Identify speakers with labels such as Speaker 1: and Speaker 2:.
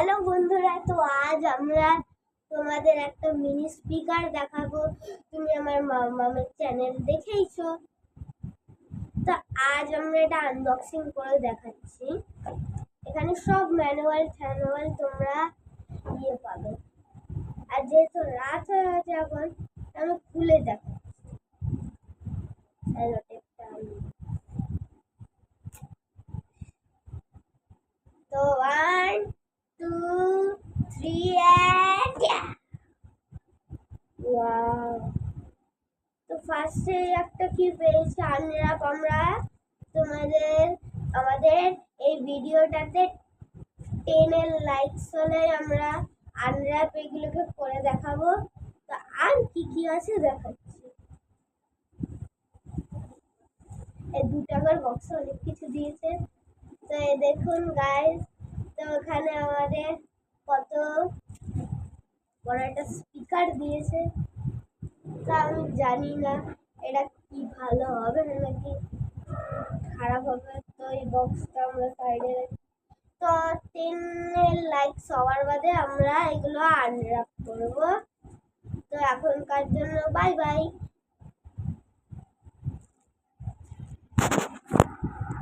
Speaker 1: Hello বন্ধুরা, তো আজ আমরা তোমাদের একটা মিনি স্পিকার দেখাবো। তুমি আমার মামার চ্যানেল দেখেইছো, তো আজ আমরা এটা আনবক্সিং করে দেখাচ্ছি। এখানে সব ম্যানুয়াল তোমরা পাবে। আর যেহেতু রাত হয়ে গেছে এখন, আমি খুলে দেখাচ্ছি। তো 1 2 3 and ওয়াও! তো ফার্স্টে একটা কি পেয়েছি আনর্যাপ। আমরা আমাদের এই ভিডিওটাতে 10 লাইকস হলে আমরা আনর্যাপ এগুলোকে করে দেখাবো। তো আর কি কি আছে দেখাচ্ছি। এই 2 টাকার বক্সে অনেক কিছু দিয়েছে। তো এই দেখুন গাইস, তো ওখানে আমাদের কত বড় একটা স্পিকার দিয়েছে। তা আমি জানি না এটা কি ভালো হবে নাকি খারাপ হবে। তো এই বক্সটা আমরা সাইডে রাখি। তো 10 লাইকস হওয়ার বাদে আমরা এগুলো আনর্যাপ করবো। তো এখনকার জন্য বাই বাই।